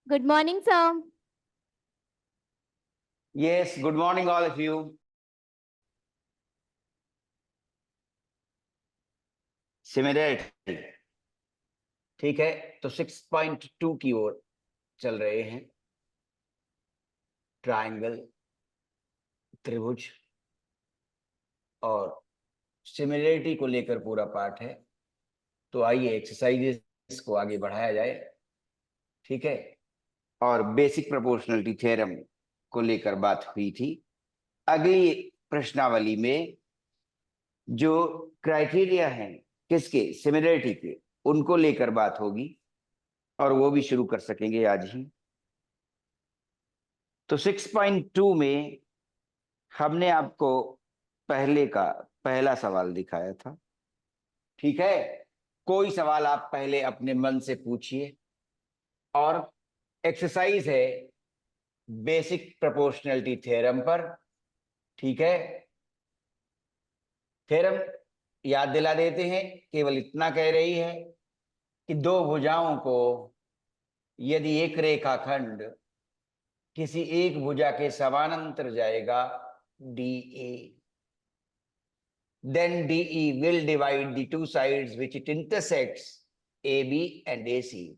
Good morning, sir. Yes, good morning all of you. Similarity ठीक है, तो 6.2 की ओर चल रहे हैं। ट्रायंगल, त्रिभुज और सिमिलरिटी को लेकर पूरा पाठ है। तो आइए एक्सरसाइजेस को आगे बढ़ाया जाए। ठीक है, और बेसिक प्रोपोर्शनलिटी थ्योरम को लेकर बात हुई थी। अगली प्रश्नावली में जो क्राइटेरिया हैं किसके, सिमिलरिटी के, उनको लेकर बात होगी और वो भी शुरू कर सकेंगे आज ही। तो 6.2 में हमने आपको पहला सवाल दिखाया था। ठीक है, कोई सवाल आप पहले अपने मन से पूछिए और एक्सरसाइज है बेसिक प्रोपोर्शनलिटी थ्योरम पर। ठीक है, थ्योरम याद दिला देते हैं, केवल इतना कह रही है कि दो भुजाओं को यदि एक रेखाखंड किसी एक भुजा के समानांतर जाएगा DA, then DE will divide the two sides which it intersects, AB and AC,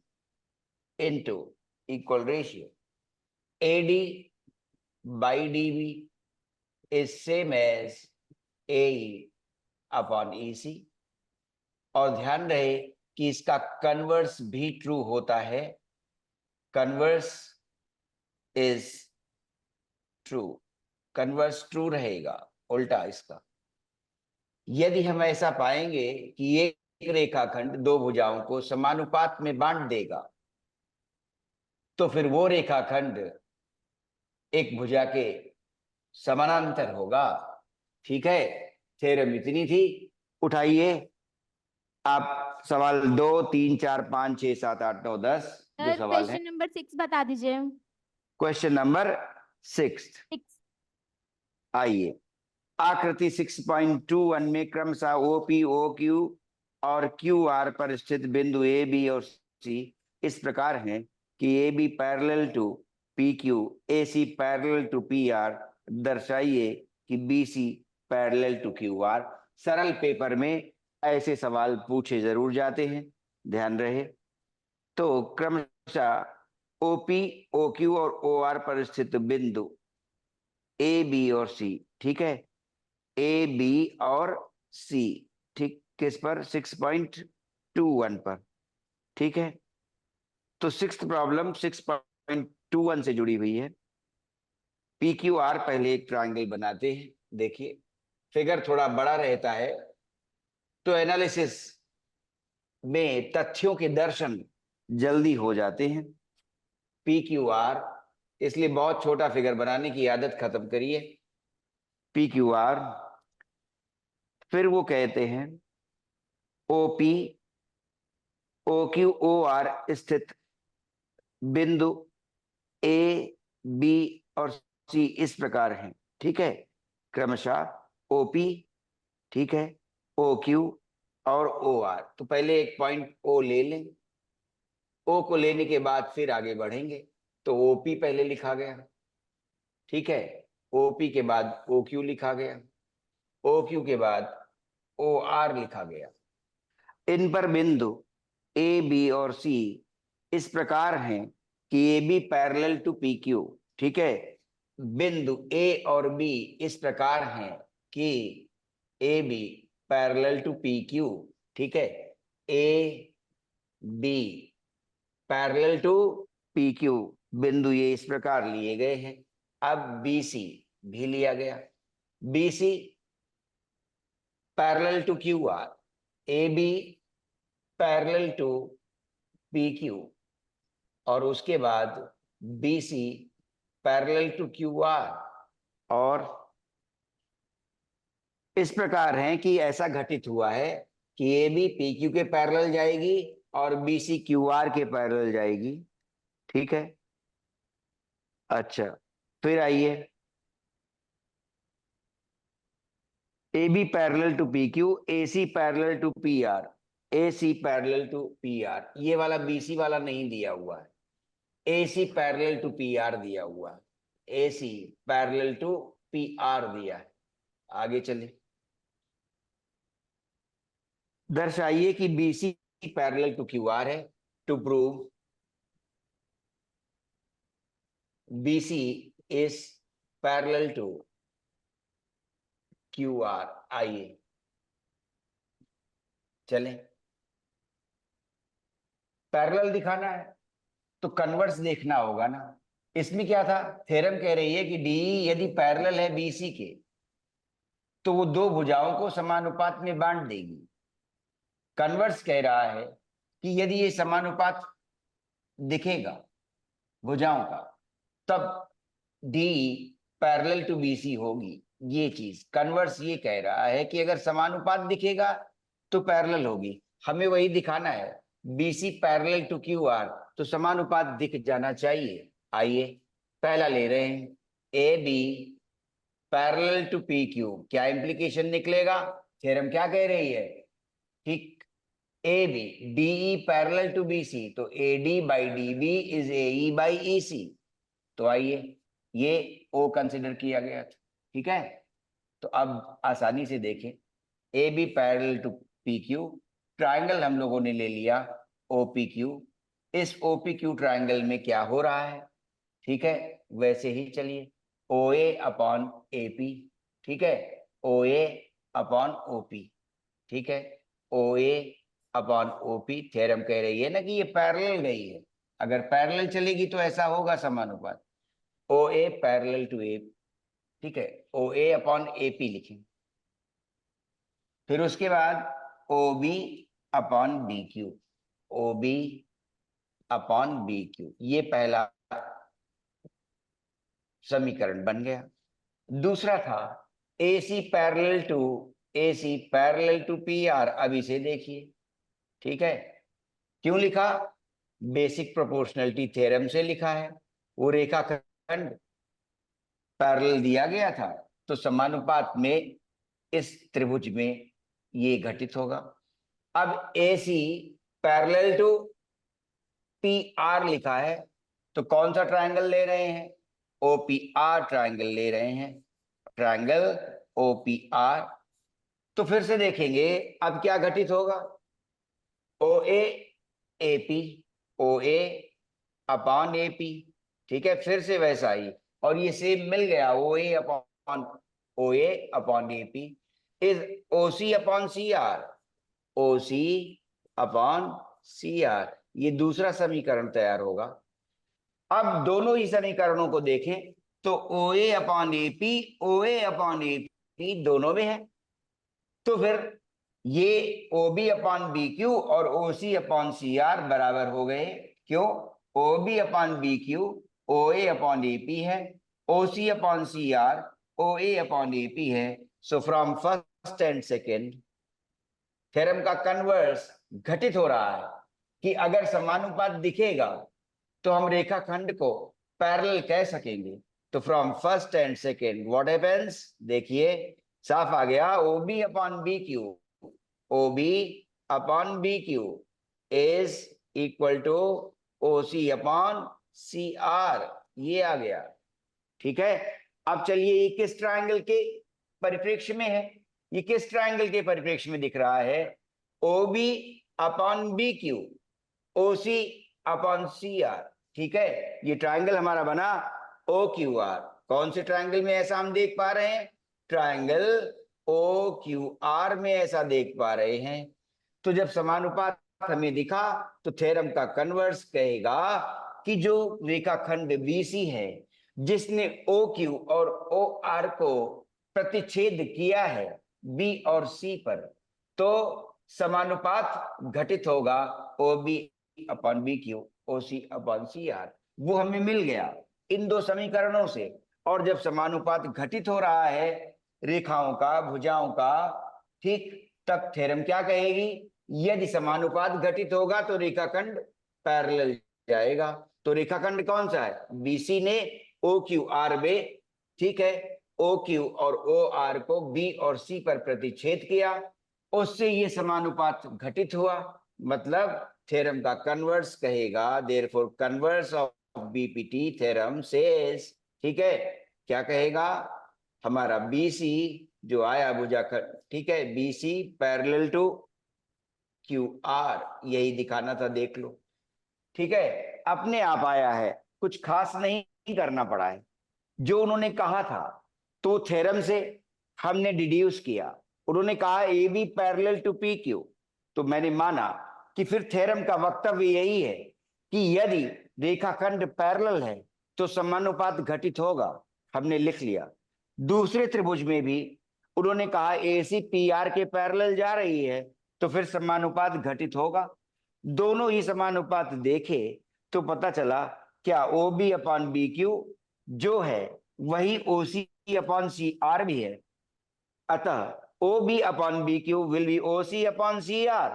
into equal ratio. AD by DB is same as AE upon EC। और ध्यान रहे कि इसका कन्वर्स भी ट्रू होता है। Converse is true, converse true रहेगा, उल्टा इसका। यदि हम ऐसा पाएंगे कि एक रेखाखंड दो भुजाओं को समानुपात में बांट देगा, तो फिर वो रेखाखंड एक भुजा के समानांतर होगा। ठीक है, थ्योरम इतनी थी। उठाइए आप सवाल 2, 3, 4, 5, 6, 7, 8, 9, 10 जो सवाल है। क्वेश्चन नंबर 6 बता दीजिए। Question number 6। आइए, आकृति 6.21 में क्रमशः OP, OQ और QR पर स्थित बिंदु AB और C इस प्रकार हैं कि AB parallel to PQ, AC parallel to PR। दर्शाइए कि BC पैरेलल टू QR। सरल पेपर में ऐसे सवाल पूछे जरूर जाते हैं, ध्यान रहे। तो क्रमशः OP, OQ और OR पर स्थित बिंदु AB और C, ठीक है, ए बी और सी, ठीक, किस पर, 6.21 पर। ठीक है, तो सिक्स्थ प्रॉब्लम 6.21 से जुड़ी हुई है। पी क्यू आर पहले एक ट्रायंगल बनाते हैं। देखिए, फिगर थोड़ा बड़ा रहता है तो एनालिसिस में तथ्यों के दर्शन जल्दी हो जाते हैं। पी क्यू आर, इसलिए बहुत छोटा फिगर बनाने की आदत खत्म करिए। पी क्यू आर, फिर वो कहते हैं ओपी, OQ, OR स्थित बिंदु ए बी और सी इस प्रकार हैं। ठीक है, क्रमशः OP, ठीक है, OQ और OR। तो पहले एक पॉइंट O ले लें। O को लेने के बाद फिर आगे बढ़ेंगे। तो OP पहले लिखा गया, ठीक है, OP के बाद OQ लिखा गया, OQ के बाद OR लिखा गया। इन पर बिंदु ए बी और सी इस प्रकार हैं कि A B parallel to P Q. ठीक है, बिंदु ए और बी इस प्रकार हैं कि A B parallel to P Q. ठीक है, A B parallel to P Q, बिंदु ये इस प्रकार लिए गए हैं। अब बी सी भी लिया गया, B C parallel to Q R, A B parallel to P Q, और उसके बाद B C parallel to Q R. और इस प्रकार है कि ऐसा घटित हुआ है कि ए बी पी क्यू के पैरेलल जाएगी और बी सी क्यू आर के पैरेलल जाएगी। ठीक है, अच्छा, फिर आइए, A B parallel to P Q, A C parallel to P R, A C parallel to P R. ये वाला बी सी वाला नहीं दिया हुआ है, AC पैरेलल टू PR दिया हुआ है, AC पैरेलल टू PR दिया है। आगे चले, दर्शाइए कि BC पैरेलल टू QR है। To prove BC is parallel to QR। आइए चलें, पैरेलल दिखाना है तो कन्वर्स देखना होगा ना। इसमें क्या था, थ्योरम कह रही है कि DE यदि पैरेलल है BC के तो वो दो भुजाओं को समानुपात में बांट देगी। कन्वर्स कह रहा है कि यदि ये समानुपात दिखेगा भुजाओं का तब DE पैरेलल टू BC होगी। ये चीज कन्वर्स ये कह रहा है कि अगर समानुपात दिखेगा तो पैरेलल होगी। हमें वही दिखाना है, BC पैरेलल टू QR तो समानुपात दिख जाना चाहिए। आइए पहला ले रहे हैं, AB पैरेलल टू PQ। क्या इंप्लीकेशन निकलेगा, थ्योरम क्या कह रही है कि AB DE parallel to BC तो AD by DB is AE by EC। तो आइए ये O कंसिडर किया गया था, ठीक है। तो अब आसानी से देखें, AB parallel to PQ, triangle हम लोगों ने ले लिया OPQ। इस OPQ ट्रायंगल में क्या हो रहा है, ठीक है, वैसे ही चलिए OA अपॉन AP, ठीक है, OA अपॉन OP, ठीक है, OA अपॉन OP। थ्योरम कह रही है ना कि ये पैरेलल गई है, अगर पैरेलल चलेगी तो ऐसा होगा समानुपात। OA पैरेलल टू AP, ठीक है, OA अपॉन AP लिखें। फिर उसके बाद OB upon BQ, OB upon BQ, ये पहला समीकरण बन गया। दूसरा था AC पैरेलल टू PR। अब इसे देखिए, ठीक है, क्यों लिखा, बेसिक प्रोपोर्शनलिटी थ्योरम से लिखा है। वो रेखाखंड पैरेलल दिया गया था तो समानुपात में इस त्रिभुज में ये घटित होगा। अब AC पैरेलल टू PR लिखा है तो कौन सा ट्रायंगल ले रहे हैं, OPR ट्रायंगल ले रहे हैं, ट्रायंगल OPR। तो फिर से देखेंगे अब क्या घटित होगा, OA AP, OA upon AP, ठीक है, फिर से वैसा ही, और ये सेम मिल गया, OA upon AP is OC upon CR, OC upon CR। ये दूसरा समीकरण तैयार होगा। अब दोनों ही समीकरणों को देखें तो OA upon AP, OA upon AP दोनों में है, तो फिर ये OB अपॉन BQ और OC अपॉन CR बराबर हो गए। क्यों, OB upon BQ OA upon AP है, OC upon CR OA upon AP है। So from first and second theorem का कन्वर्स घटित हो रहा है कि अगर समानुपात दिखेगा तो हम रेखाखंड को पैरेलल कह सकेंगे। तो from first and second what happens, देखिए साफ आ गया, OB upon BQ, OB upon BQ is equal to OC upon CR, ये आ गया, ठीक है। अब चलिए ये किस ट्रायंगल के परिप्रेक्ष्य में है, ये किस ट्रायंगल के परिप्रेक्ष्य में दिख रहा है, OB upon BQ, OC upon CR, ठीक है। ये ट्रायंगल हमारा बना OQR। कौन से ट्रायंगल में ऐसा हम देख पा रहे हैं, ट्रायंगल OQR में ऐसा देख पा रहे हैं। तो जब समानुपात हमें दिखा तो थ्योरम का कन्वर्स कहेगा कि जो रेखाखंड BC है जिसने OQ और OR को प्रतिच्छेद किया है B और C पर, तो समानुपात घटित होगा OB upon BQ, OC upon CR। वो हमें मिल गया इन दो समीकरणों से। और जब समानुपात घटित हो रहा है रेखाओं का, भुजाओं का, ठीक, तब थ्योरम क्या कहेगी, यदि समानुपात घटित होगा तो रेखाखंड पैरेलल जाएगा। तो रेखाखंड कौन सा है, BC ने OQR में, ठीक है, OQ और OR को B और C पर प्रतिच्छेद किया, उससे ये समानुपात घटित हुआ। मतलब थ्योरम का कन्वर्स कहेगा, therefore converse of BPT theorem says, ठीक है, क्या कहेगा, हमारा बीसी जो आया भुजाखंड, ठीक है, BC parallel to Q R, यही दिखाना था, देख लो, ठीक है, अपने आप आया है, कुछ खास नहीं करना पड़ा है, जो उन्होंने कहा था तो थ्योरम से हमने डिड्यूस किया। उन्होंने कहा A B parallel to P Q, तो मैंने माना कि फिर थ्योरम का वक्तव्य यही है कि यदि रेखाखंड पैरेलल है तो समानुपात घटित होगा, हमने लिख लिया। दूसरे त्रिभुज में भी उन्होंने कहा ए सी पी आर के पैरेलल जा रही है तो फिर समानुपात घटित होगा। दोनों ही समानुपात देखे तो पता चला क्या O B upon B Q जो है वही ओ सी अपॉन सी आर भी है, अतः O B upon B Q will be O C upon C R.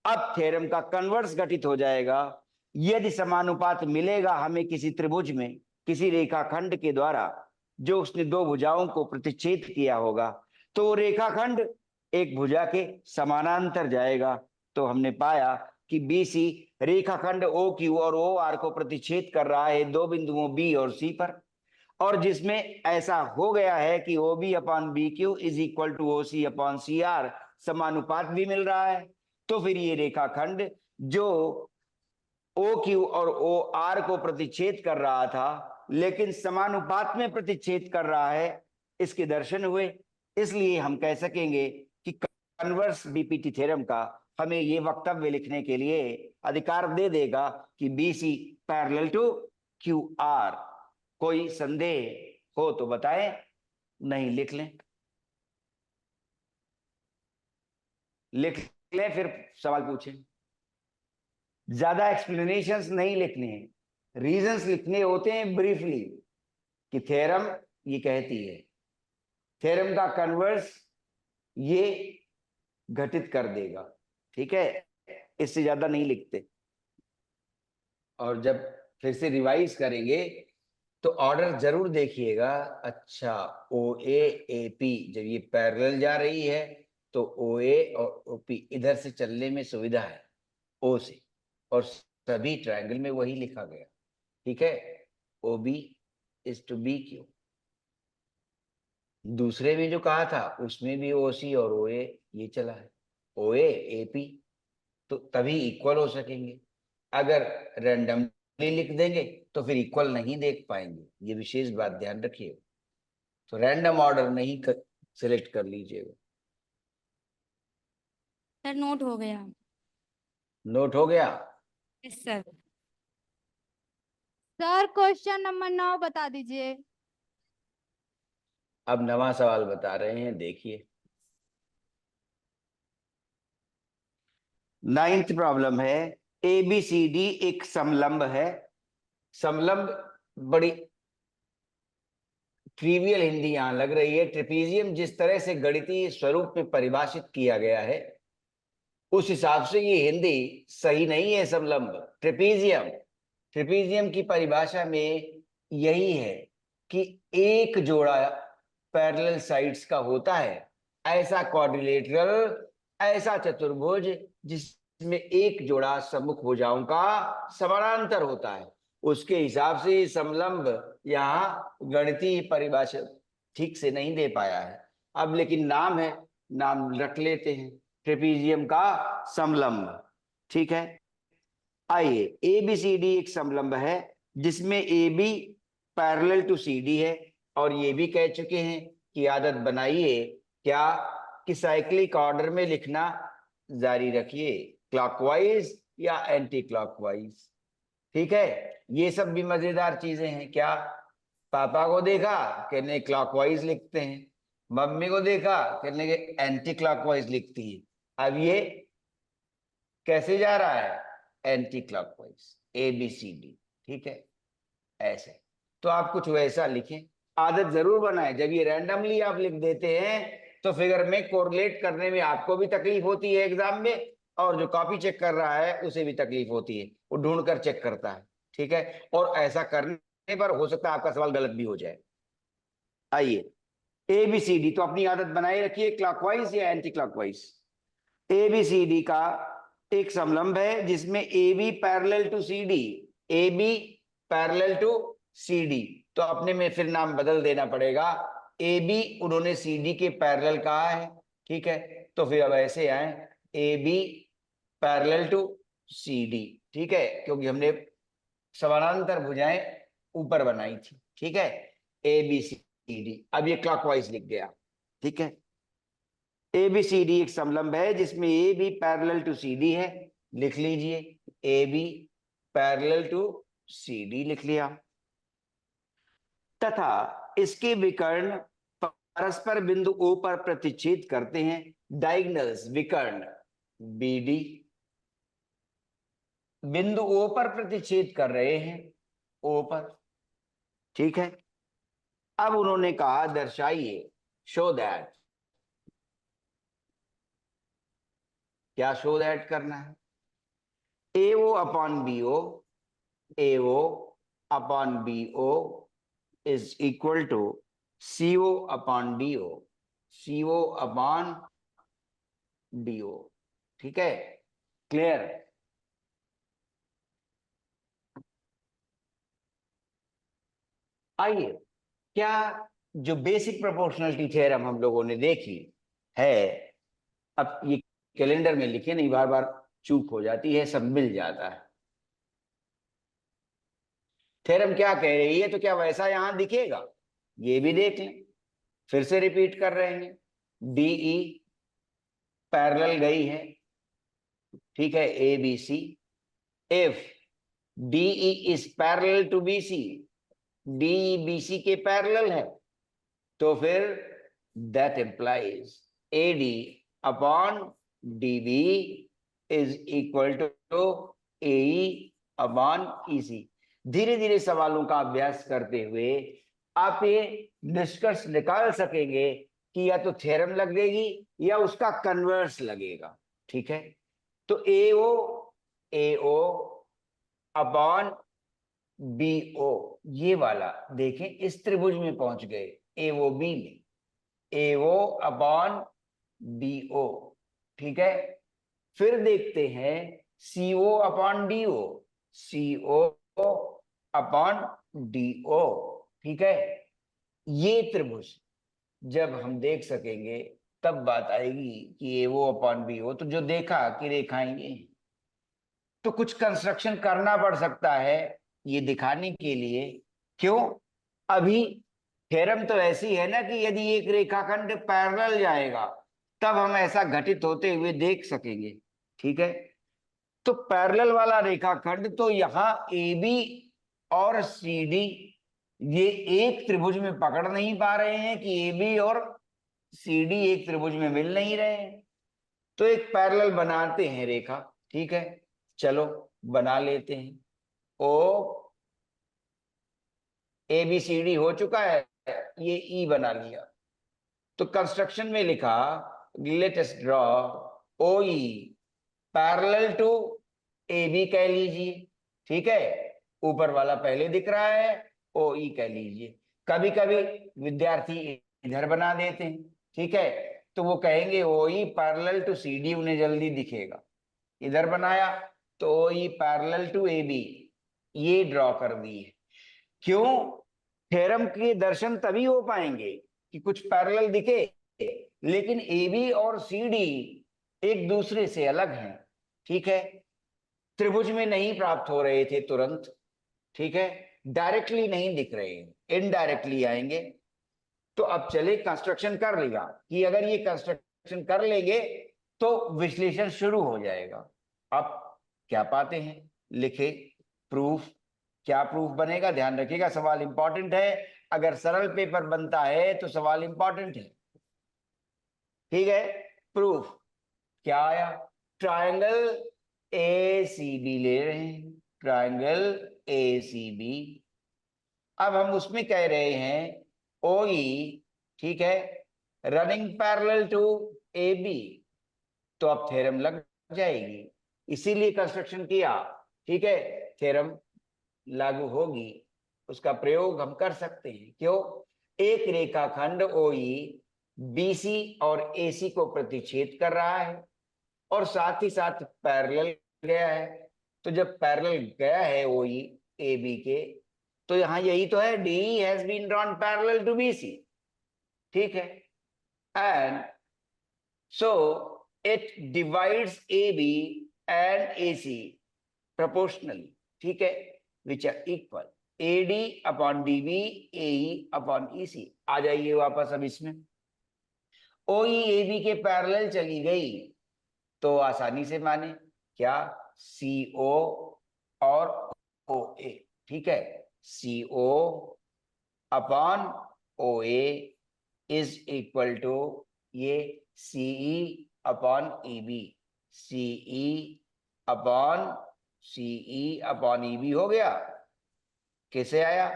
अब थ्योरम का कन्वर्स घटित हो जाएगा, यदि समानुपात मिलेगा हमें किसी त्रिभुज में किसी रेखाखंड के द्वारा जो उसने दो भुजाओं को प्रतिच्छेद किया होगा, तो रेखाखंड एक भुजा के समानांतर जाएगा। तो हमने पाया कि बीसी रेखाखंड ओ क्यू और ओ आर को प्रतिच्छेद कर रहा है दो बिंदुओं बी और सी पर, और जिसमें ऐसा हो गया है कि O B upon B Q is equal to O C upon C R, समानुपात भी मिल रहा है। तो फिर ये रेखाखंड जो ओ क्यू और ओ आर को प्रतिच्छेद कर रहा था लेकिन समानुपात में प्रतिच्छेद कर रहा है, इसके दर्शन हुए। इसलिए हम कह सकेंगे कि कन्वर्स बीपीटी थ्योरम का हमें ये वक्तव्य लिखने के लिए अधिकार दे देगा कि BC parallel to Q R. कोई संदेह हो तो बताएं, नहीं लिख लें, लिख लें फिर सवाल पूछें। ज्यादा एक्सप्लेनेशंस नहीं लिखने हैं, रीजंस लिखने होते हैं ब्रीफली कि थ्योरम ये कहती है, थ्योरम का कन्वर्स ये घटित कर देगा, ठीक है, इससे ज्यादा नहीं लिखते। और जब फिर से रिवाइज करेंगे तो ऑर्डर जरूर देखिएगा। अच्छा, ओ ए पी जब ये पैरेलल जा रही है तो ओ ए और ओ पी इधर से चलने में सुविधा है ओ से, और सभी ट्रायंगल में वही लिखा गया, ठीक है, O B is to B Q. दूसरे में जो कहा था उसमें भी ओ सी और ओ ए ये चला है, ओ ए पी, तो तभी इक्वल हो सकेंगे। अगर रैंडमली लिख देंगे तो फिर इक्वल नहीं देख पाएंगे, ये विशेष बात ध्यान रखिए। तो रैंडम ऑर्डर नहीं सिलेक्ट कर लीजिएगा। सर नोट हो गया। नोट हो गया। Yes sir. Sir question number 9 बता दीजिए। अब नवा सवाल बता रहे हैं, देखिए। 9th प्रॉब्लम है, एबीसीडी एक समलंब है। समलंब बड़ी ट्रिवियल हिंदी यहां लग रही है। ट्रेपीजियम जिस तरह से गणितीय स्वरूप में परिभाषित किया गया है उस हिसाब से ये हिंदी सही नहीं है। समलंब ट्रेपीजियम, ट्रेपीजियम की परिभाषा में यही है कि एक जोड़ा पैरेलल साइड्स का होता है, ऐसा क्वाड्रिलेटरल, ऐसा चतुर्भुज जिसमें एक जोड़ा सम्मुख भुजाओं का समानांतर होता है। उसके हिसाब से समलंब यहाँ गणितीय परिभाषा ठीक से नहीं दे पाया है। अब लेकिन नाम है, नाम रख लेते हैं, ट्रेपीजियम का समलंब, ठीक है। आइए, ए बी सी डी एक समलंब है जिसमें A B parallel to C D है, और ये भी कह चुके हैं कि आदत बनाइए क्या कि साइक्लिक ऑर्डर में लिखना जारी रखिए, क्लॉकवाइज या एंटी क्लॉकवाइज, ठीक है। ये सब भी मजेदार चीजें हैं। क्या, पापा को देखा कहने क्लॉकवाइज लिखते हैं, मम्मी को देखा कहने के एंटी क्लॉकवाइज लिखती है। अब ये कैसे जा रहा है, anti clockwise, A B C D, ठीक है, ऐसे। तो आप कुछ वैसा लिखें, आदत जरूर बनाएं। जब ये रैंडमली आप लिख देते हैं तो फिगर में कोरिलेट करने में आपको भी तकलीफ होती है एग्जाम में, और जो कॉपी चेक कर रहा है उसे भी तकलीफ होती है, वो ढूंढ कर चेक करता है, ठीक है। और ऐसा करने पर हो सकता है आपका सवाल गलत भी हो जाए। आइए, ए बी सी डी तो अपनी आदत बनाए रखिए, क्लॉकवाइज या anti clockwise. A B C D का एक समलंब है जिसमें A B parallel to C D, A B parallel to CD, तो अपने में फिर नाम बदल देना पड़ेगा। AB उन्होंने CD के पैरेलल कहा है, ठीक है, तो फिर अब ऐसे आए AB पैरेलल टू CD, ठीक है, क्योंकि हमने समानांतर भुजाएं ऊपर बनाई थी, ठीक है, ABCD। अब ये क्लॉकवाइज लिख गया, ठीक है। ABCD एक समलंब है जिसमें AB पैरेलल टू CD है, लिख लीजिए AB पैरेलल टू CD लिख लिया, तथा इसके विकर्ण परस्पर बिंदु O पर प्रतिच्छेद करते हैं। डायगोनल्स विकर्ण BD बिंदु O पर प्रतिच्छेद कर रहे हैं, O पर, ठीक है। अब उन्होंने कहा दर्शाइए, शो दैट, क्या शो दैट करना है, AO upon BO, AO upon BO is equal to CO upon DO, CO upon DO, ठीक है, क्लियर। आइए, क्या जो बेसिक प्रोपोर्शनलिटी थ्योरम हम लोगों ने देखी है, अब ये कैलेंडर में लिखे नहीं, बार बार चूक हो जाती है, सब मिल जाता है। थ्योरम क्या कह रही है, तो क्या वैसा यहां दिखेगा, ये भी देख लें, फिर से रिपीट कर रहे हैं। DE पैरेलल गई है, ठीक है, ABC, if DE is parallel to BC, DE BC के पैरेलल है, तो फिर that implies AD upon DB is equal to AE upon EC। धीरे धीरे सवालों का अभ्यास करते हुए आप ये निष्कर्ष निकाल सकेंगे कि या तो थ्योरम लगेगी या उसका कन्वर्स लगेगा, ठीक है। तो AO अपॉन BO, ये वाला देखें, इस त्रिभुज में पहुंच गए, AOB में, AO अपॉन BO, ठीक है। फिर देखते हैं CO upon DO, CO upon DO, ठीक है। ये त्रिभुज जब हम देख सकेंगे तब बात आएगी कि AO अपॉन BO, तो जो देखा कि रेखाएं ये, तो कुछ कंस्ट्रक्शन करना पड़ सकता है ये दिखाने के लिए। क्यों, अभी थ्योरम तो ऐसी है ना कि यदि एक रेखाखंड पैरेलल जाएगा तब हम ऐसा घटित होते हुए देख सकेंगे, ठीक है। तो पैरेलल वाला रेखाखंड, तो यहाँ AB और CD ये एक त्रिभुज में पकड़ नहीं पा रहे हैं कि AB और CD एक त्रिभुज में मिल नहीं रहे हैं, तो एक पैरेलल बनाते हैं रेखा, ठीक है, चलो बना लेते हैं। O ABCD हो चुका है, ये E बना लिया, तो कंस्ट्रक्शन में लिखा let us draw OE parallel to AB कह लीजिए, ठीक है, ऊपर वाला पहले दिख रहा है, OE कह लीजिए। कभी कभी विद्यार्थी इधर बना देते हैं, ठीक है, तो वो कहेंगे OE पैरेलल टू CD, उन्हें जल्दी दिखेगा। इधर बनाया तो OE पैरेलल टू AB, ये ड्रॉ कर दिए। क्यों, थ्योरम के दर्शन तभी हो पाएंगे कि कुछ पैरेलल दिखे, लेकिन AB और CD एक दूसरे से अलग हैं, ठीक है, त्रिभुज में नहीं प्राप्त हो रहे थे तुरंत, ठीक है, डायरेक्टली नहीं दिख रहे हैं, इनडायरेक्टली आएंगे। तो अब चले कंस्ट्रक्शन कर लिया कि अगर ये कंस्ट्रक्शन कर लेंगे तो विश्लेषण शुरू हो जाएगा। अब क्या पाते हैं, लिखे प्रूफ, क्या प्रूफ बनेगा, ध्यान रखिएगा, सवाल इंपॉर्टेंट है, अगर सरल पेपर बनता है तो सवाल इंपॉर्टेंट है, ठीक है। प्रूफ क्या आया, ट्रायंगल ACB ले रहे हैं, ट्रायंगल ACB। अब हम उसमें कह रहे हैं OE, ठीक है, रनिंग पैरेलल टू AB, तो अब थ्योरम लग जाएगी, इसीलिए कंस्ट्रक्शन किया, ठीक है, थ्योरम लागू होगी, उसका प्रयोग हम कर सकते हैं। क्यों, एक रेखाखंड OE BC और AC को प्रतिच्छेद कर रहा है और साथ ही साथ पैरेलल गया है, तो जब पैरेलल गया है OE ए बी के, तो यहां यही तो है, D has been drawn parallel to B C, ठीक है, and so it divides A B and A C proportionally, ठीक है, which are equal, AD upon DB, AE upon EC। आ जाइए वापस अब इसमें, OE AB के पैरेलल चली गई तो आसानी से माने क्या, CO और OA, ठीक है, CO upon OA is equal to ये CE upon EB, CE upon CE upon EB हो गया। कैसे आया,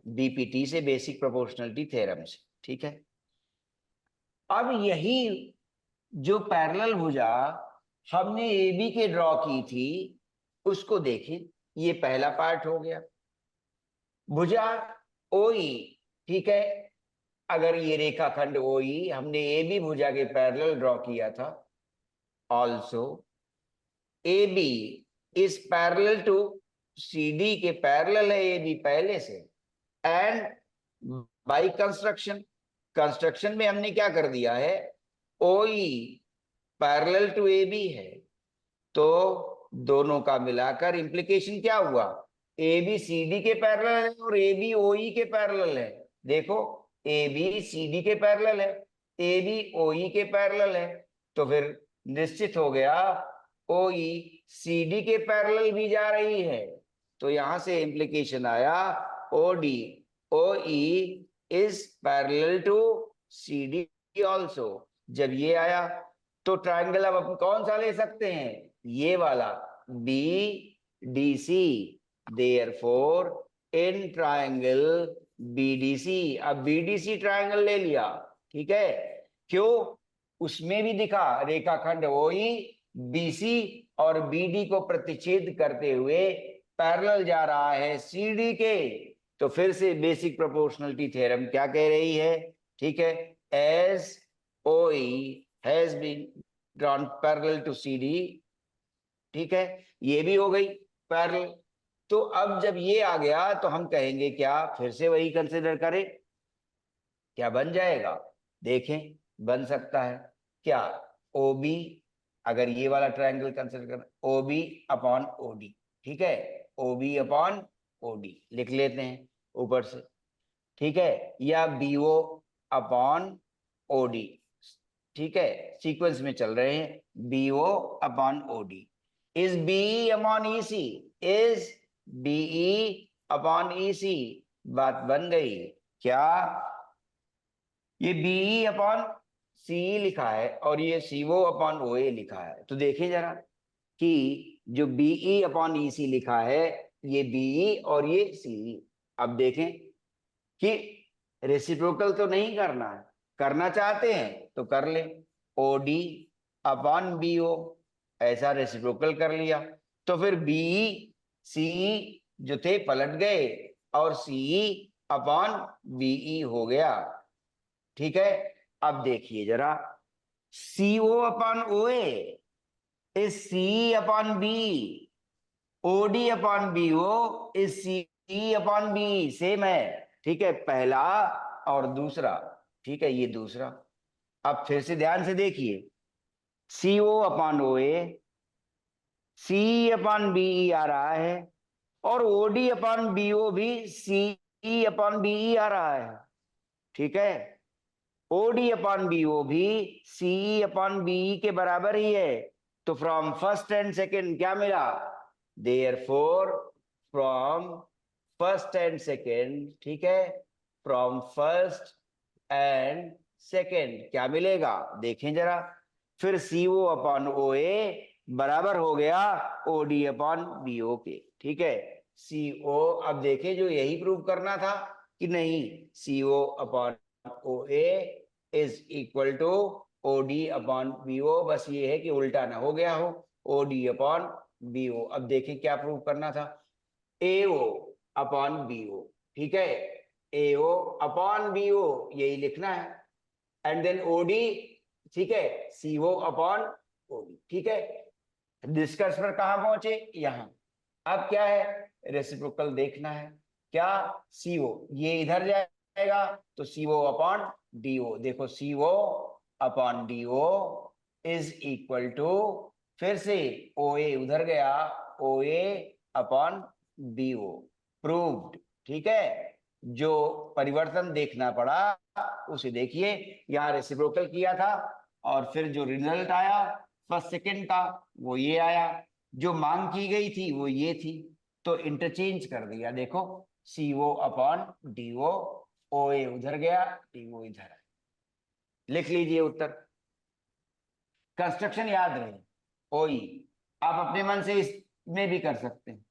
बीपीटी से, बेसिक प्रोपोर्शनलिटी थ्योरम से, ठीक है। अब यही जो पैरेलल भुजा हमने AB के ड्रॉ की थी उसको देखें, ये पहला पार्ट हो गया, भुजा OE, ठीक है, अगर ये रेखाखंड OE हमने AB भुजा के पैरेलल ड्रॉ किया था, also AB is parallel to CD के पैरेलल है AB पहले से, एंड बाय कंस्ट्रक्शन में हमने क्या कर दिया है, OE पैरेलल टू AB है, तो दोनों का मिलाकर इंप्लीकेशन क्या हुआ, AB CD के पैरेलल है और AB OE के पैरेलल है। देखो AB CD के पैरेलल है, AB OE के पैरेलल है, तो फिर निश्चित हो गया OE CD के पैरेलल भी जा रही है, तो यहां से इंप्लीकेशन आया OD OE is parallel to CD also. जब ये आया तो ट्रायंगल अब अपन कौन सा ले सकते हैं, ये वाला BDC, therefore in triangle BDC, अब BDC ट्रायंगल ले लिया, ठीक है, क्यों, उसमें भी दिखा रेखाखंड OE BC और BD को प्रतिच्छेद करते हुए पैरेलल जा रहा है CD के, तो फिर से बेसिक प्रोपोर्शनलिटी थ्योरम क्या कह रही है, ठीक है, as OE has been drawn parallel to CD, ठीक है, ये भी हो गई पैरेलल। तो अब जब ये आ गया तो हम कहेंगे क्या, फिर से वही कंसिडर करें, क्या बन जाएगा, देखें, बन सकता है क्या, OB, अगर ये वाला ट्रायंगल कंसिडर करना, OB अपॉन OD, ठीक है, OB अपॉन OD लिख लेते हैं ऊपर से, ठीक है, या BO अपॉन OD, ठीक है, सीक्वेंस में चल रहे हैं, BO upon OD is BE upon EC, is BE upon EC, बात बन गई क्या, ये BE अपॉन CE लिखा है और ये CO अपॉन OA लिखा है, तो देखें जरा कि जो BE अपॉन EC लिखा है ये BE और ये CE, अब देखें कि रेसिप्रोकल तो नहीं करना है, करना चाहते हैं तो कर ले, OD अपॉन BO ऐसा रेसिप्रोकल कर लिया, तो फिर BE CE जो थे पलट गए और CE अपॉन BE हो गया, ठीक है। अब देखिए जरा, CO upon OA is CE upon BE, OD upon BO is CE upon BE, same है, ठीक है, पहला और दूसरा, ठीक है, ये दूसरा। अब फिर से ध्यान से देखिए, CO upon OA CE upon BE आ रहा है और OD अपॉन BO भी CE अपॉन BE आ रहा है, ठीक है, OD अपॉन BO भी CE अपॉन BE के बराबर ही है, तो फ्रॉम फर्स्ट एंड सेकेंड क्या मिला, therefore from first and second, ठीक है, फ्रॉम फर्स्ट एंड सेकेंड क्या मिलेगा, देखें जरा, फिर CO अपॉन OA बराबर हो गया OD अपॉन BO के, ठीक है, CO, अब देखें जो यही प्रूव करना था कि नहीं, CO upon OA is equal to OD upon BO, बस ये है कि उल्टा ना हो गया हो, OD अपॉन BO। अब देखें क्या प्रूव करना था, AO अपॉन BO, ठीक है, AO अपॉन BO यही लिखना है, एंड देन OD, ठीक है, CO अपॉन OD, ठीक है, डिस्कस पर कहां पहुंचे, यहां। अब क्या है, रेसिप्रोकल देखना है। क्या? CO ये इधर जाएगा तो CO अपॉन DO, देखो CO upon DO is equal to, फिर से OA उधर गया, OA अपॉन BO, प्रूव्ड। ठीक है, जो परिवर्तन देखना पड़ा उसे देखिए, यहाँ रेसिप्रोकल किया था और फिर जो रिजल्ट आया फर्स्ट सेकंड का वो ये आया, जो मांग की गई थी वो ये थी, तो इंटरचेंज कर दिया। देखो CO अपॉन DO, OA उधर गया, DO इधर। लिख लीजिए उत्तर। कंस्ट्रक्शन याद रहे, OE आप अपने मन से इसमें भी कर सकते हैं।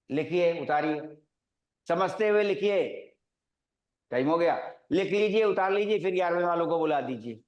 लिखिए, उतारिए, समझते हुए लिखिए। टाइम हो गया, लिख लीजिए, उतार लीजिए, फिर 11वें वालों को बुला दीजिए।